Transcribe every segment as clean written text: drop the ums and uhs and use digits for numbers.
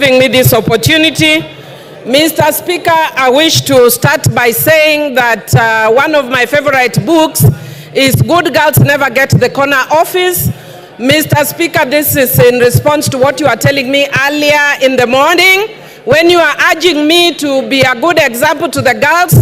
Me this opportunity. Mr. Speaker, I wish to start by saying that one of my favorite books is Good Girls Never Get the Corner Office. Mr. Speaker, this is in response to what you are telling me earlier in the morning when you are urging me to be a good example to the girls,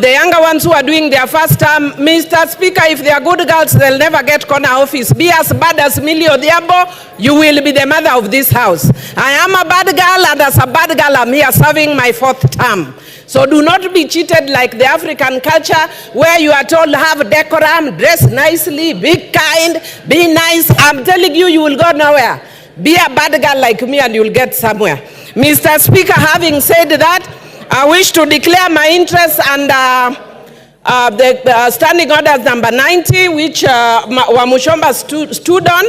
the younger ones who are doing their first term. Mr. Speaker, if they are good girls, they'll never get corner office. Be as bad as Millie Odhiambo, you will be the mother of this house. I am a bad girl, and as a bad girl, I'm here serving my 4th term. So do not be cheated like the African culture where you are told have decorum, dress nicely, be kind, be nice. I'm telling you, you will go nowhere. Be a bad girl like me and you'll get somewhere. Mr. Speaker, having said that, I wish to declare my interest under the standing orders number 90, which Wamuchomba stood on,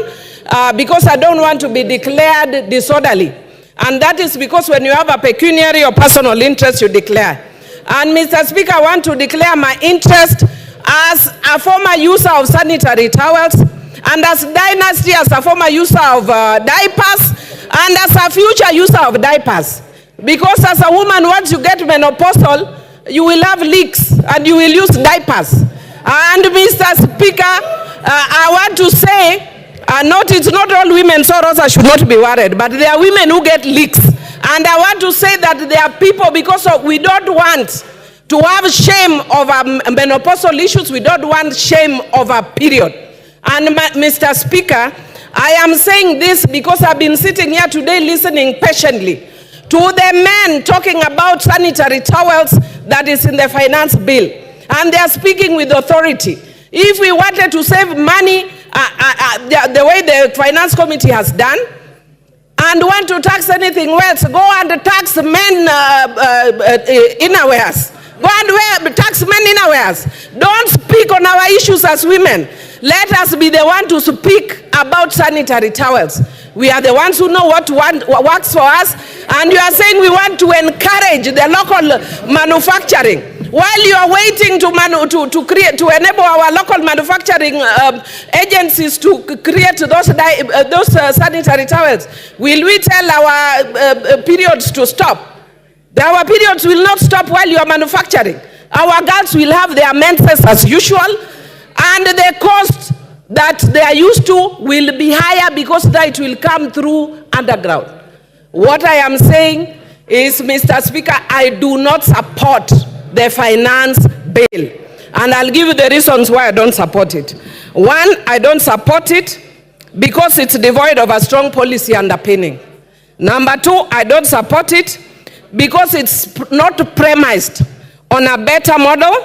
because I don't want to be declared disorderly. And that is because when you have a pecuniary or personal interest, you declare. And Mr. Speaker, I want to declare my interest as a former user of sanitary towels, and as Dynasty as a former user of diapers, and as a future user of diapers. Because as a woman, once you get menopausal, you will have leaks and you will use diapers. And Mr. Speaker, I want to say, it's not all women, so Rosa should not be worried, but there are women who get leaks. And I want to say that there are people, because we don't want to have shame over menopausal issues, we don't want shame over period. And Mr. Speaker, I am saying this because I've been sitting here today listening patiently to the men talking about sanitary towels that is in the finance bill. And they are speaking with authority. If we wanted to save money, the way the finance committee has done, and want to tax anything else, go and tax men innerwears. Go and tax men innerwears. Don't speak on our issues as women. Let us be the one to speak about sanitary towels. We are the ones who know what works for us, and you are saying we want to encourage the local manufacturing. While you are waiting to enable our local manufacturing agencies to create those sanitary towels, will we tell our periods to stop? Our periods will not stop while you are manufacturing. Our girls will have their menses as usual, and the cost that they are used to will be higher because that will come through underground. What I am saying is, Mr. Speaker, I do not support the finance bill. And I'll give you the reasons why I don't support it. One, I don't support it because it's devoid of a strong policy underpinning. Number two, I don't support it because it's not premised on a better model,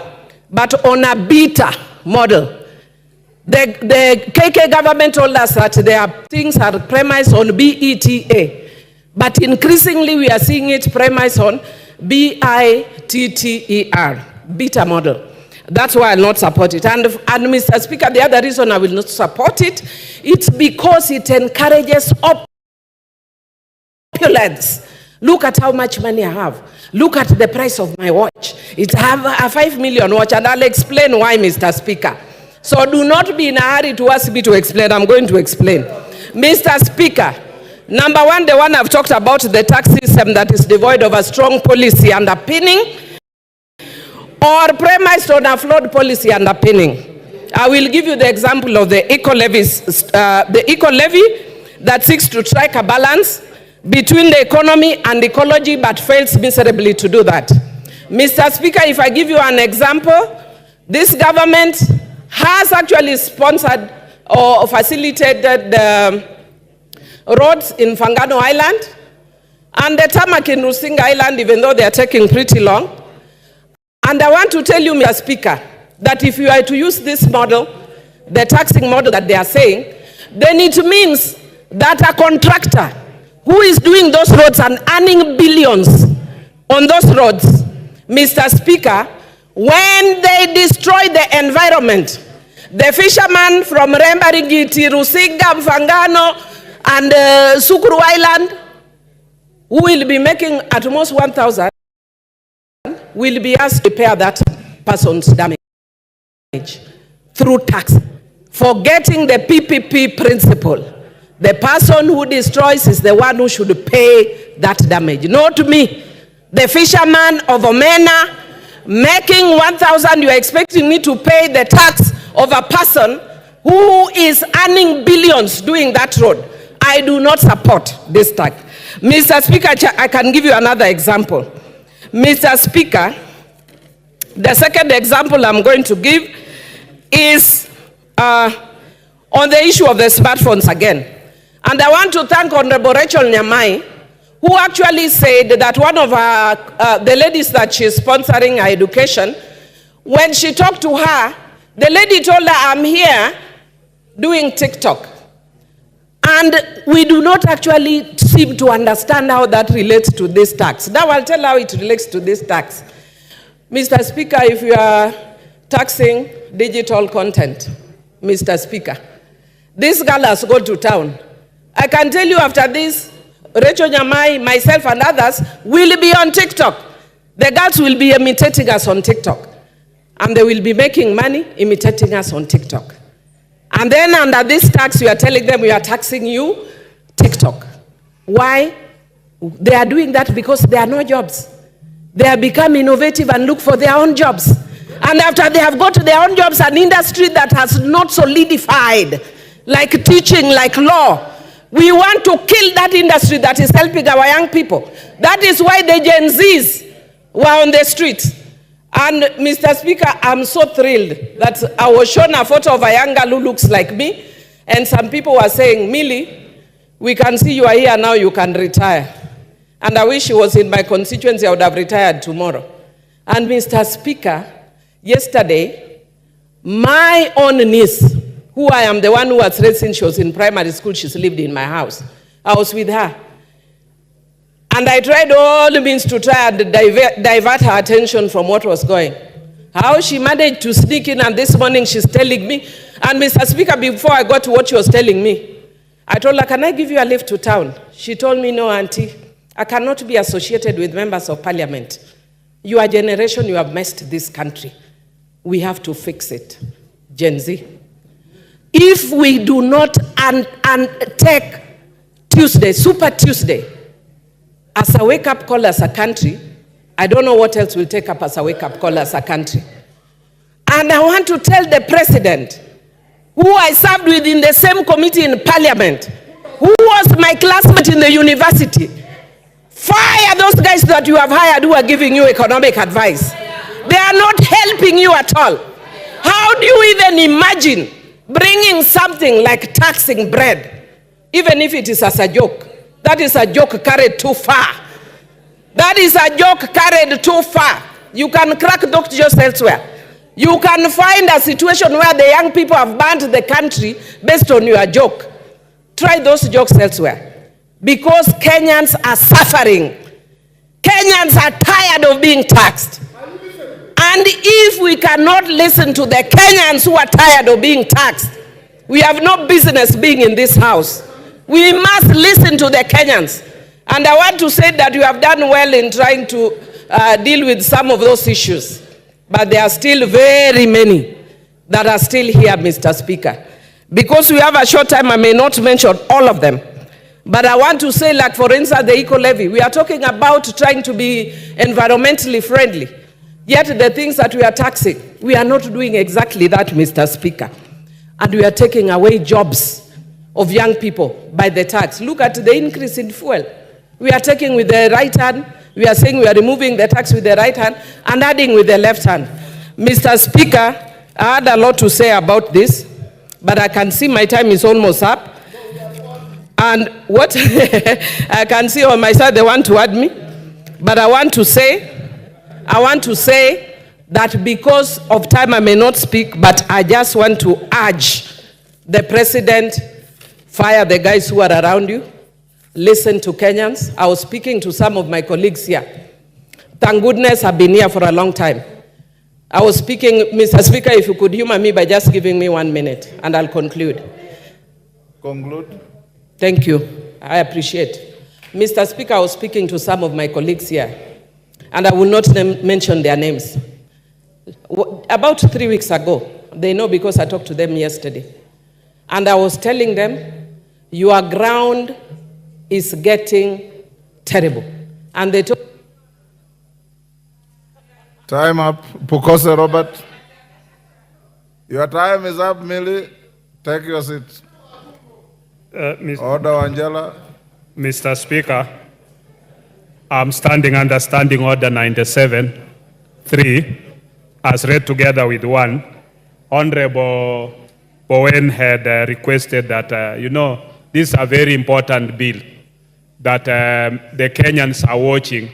but on a beta model. The KK government told us that their things are premised on BETA, but increasingly we are seeing it premised on BITTER, beta model. That's why I'll not support it. And Mr. Speaker, the other reason I will not support it, it's because it encourages opulence. Look at how much money I have. Look at the price of my watch. It's a 5 million watch, and I'll explain why, Mr. Speaker. So do not be in a hurry to ask me to explain. I'm going to explain. Mr. Speaker, number one, the one I've talked about, the tax system that is devoid of a strong policy underpinning or premised on a flawed policy underpinning. I will give you the example of the eco-levy that seeks to strike a balance between the economy and ecology but fails miserably to do that. Mr. Speaker, if I give you an example, this government has actually sponsored or facilitated the roads in Fangano Island and the tarmac in Rusinga Island, even though they are taking pretty long. And I want to tell you, Mr. Speaker, that if you are to use this model, the taxing model that they are saying, then it means that a contractor who is doing those roads and earning billions on those roads, Mr. Speaker, when they destroy the environment, the fishermen from Rembaringiti, Rusinga, Mfangano, and Sukuru Island, who will be making at most 1,000, will be asked to repair that person's damage through tax, forgetting the PPP principle. The person who destroys is the one who should pay that damage. Not me. The fisherman of Omena, making 1,000, you are expecting me to pay the tax of a person who is earning billions doing that road. I do not support this tax. Mr. Speaker, I can give you another example. Mr. Speaker, the second example I'm going to give is on the issue of the smartphones again. And I want to thank Honorable Rachel Nyamai, who actually said that one of the ladies that she's sponsoring her education, when she talked to her, the lady told her, I'm here doing TikTok. And we do not actually seem to understand how that relates to this tax. Now I'll tell how it relates to this tax. Mr. Speaker, if you are taxing digital content, Mr. Speaker, this girl has gone to town. I can tell you after this, Rachel Nyamai, myself and others will be on TikTok. The girls will be imitating us on TikTok. And they will be making money imitating us on TikTok. And then under this tax, we are telling them we are taxing you, TikTok. Why? They are doing that because there are no jobs. They have become innovative and look for their own jobs. And after they have got their own jobs, an industry that has not solidified, like teaching, like law, we want to kill that industry that is helping our young people. That is why the Gen Zs were on the streets. And Mr. Speaker, I'm so thrilled that I was shown a photo of a young girl who looks like me, and some people were saying, Millie, we can see you are here now, you can retire. And I wish she was in my constituency, I would have retired tomorrow. And Mr. Speaker, yesterday, my own niece, who I am the one who was raised since she was in primary school, she's lived in my house. I was with her. And I tried all the means to try and divert her attention from what was going. How she managed to sneak in, and this morning she's telling me, and Mr. Speaker, before I got to what she was telling me, I told her, can I give you a lift to town? She told me, no, auntie, I cannot be associated with members of parliament. Your generation, you have messed this country. We have to fix it. Gen Z. If we do not take Tuesday, Super Tuesday, as a wake-up call as a country, I don't know what else will take up as a wake-up call as a country. And I want to tell the president, who I served with in the same committee in parliament, who was my classmate in the university, fire those guys that you have hired who are giving you economic advice. They are not helping you at all. How do you even imagine bringing something like taxing bread, even if it is as a joke? That is a joke carried too far. That is a joke carried too far. You can crack those jokes elsewhere. You can find a situation where the young people have banned the country based on your joke. Try those jokes elsewhere. Because Kenyans are suffering. Kenyans are tired of being taxed. And if we cannot listen to the Kenyans who are tired of being taxed, we have no business being in this house. We must listen to the Kenyans. And I want to say that you have done well in trying to deal with some of those issues. But there are still very many that are still here, Mr. Speaker. Because we have a short time, I may not mention all of them. But I want to say, like, for instance, the eco-levy. We are talking about trying to be environmentally friendly. Yet the things that we are taxing, we are not doing exactly that, Mr. Speaker. And we are taking away jobs of young people by the tax. Look at the increase in fuel. We are taking with the right hand. We are saying we are removing the tax with the right hand and adding with the left hand. Mr. Speaker, I had a lot to say about this, but I can see my time is almost up. And what I can see on my side, they want to add me. But I want to say that because of time I may not speak, but I just want to urge the president, fire the guys who are around you, listen to Kenyans. I was speaking to some of my colleagues here. Thank goodness I've been here for a long time. I was speaking, Mr. Speaker, if you could humor me by just giving me 1 minute, and I'll conclude. Conclude. Thank you. I appreciate. Mr. Speaker, I was speaking to some of my colleagues here, and I will not mention their names. About 3 weeks ago, they know because I talked to them yesterday, and I was telling them, your ground is getting terrible. And they told... Time up. Pukose Robert. Your time is up, Millie. Take your seat. Order, Angela. Mr. Speaker, I'm standing Order 97.3 as read together with 1. Honorable Bowen had requested that, this is a very important bill that the Kenyans are watching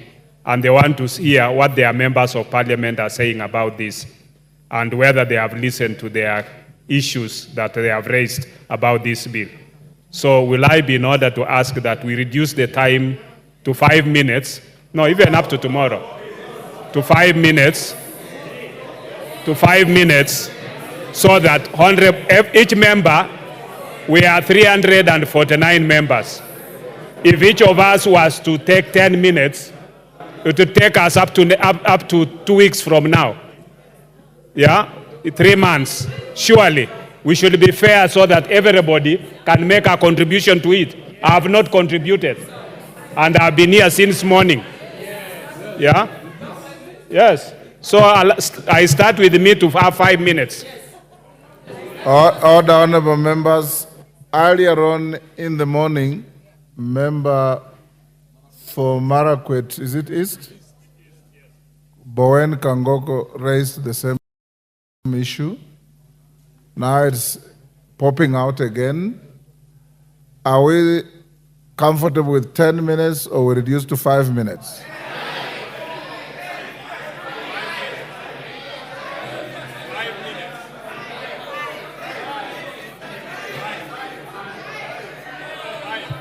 and they want to hear what their members of parliament are saying about this and whether they have listened to their issues that they have raised about this bill. So will I be in order to ask that we reduce the time to 5 minutes, no, even up to tomorrow, to 5 minutes, so that each member, we are 349 members. If each of us was to take 10 minutes, it would take us up to 2 weeks from now. Yeah, 3 months. Surely, we should be fair so that everybody can make a contribution to it. I have not contributed, and I've been here since morning. Yeah? Yes. So I start with me to have 5 minutes. Order, honorable members. Earlier on in the morning, member for Marakwet, is it East? Bowen Kangoko raised the same issue. Now it's popping out again. Are we comfortable with 10 minutes or we reduce to 5 minutes?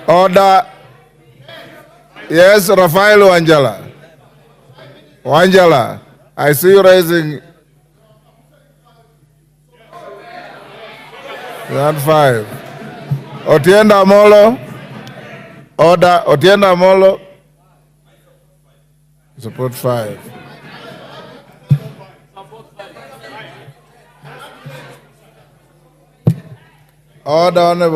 Order. Yes, Rafael Wanjala. Wanjala, I see you raising. Round 5. Otienda Molo. Order. Otienda Molo. Support 5. Order, honorable.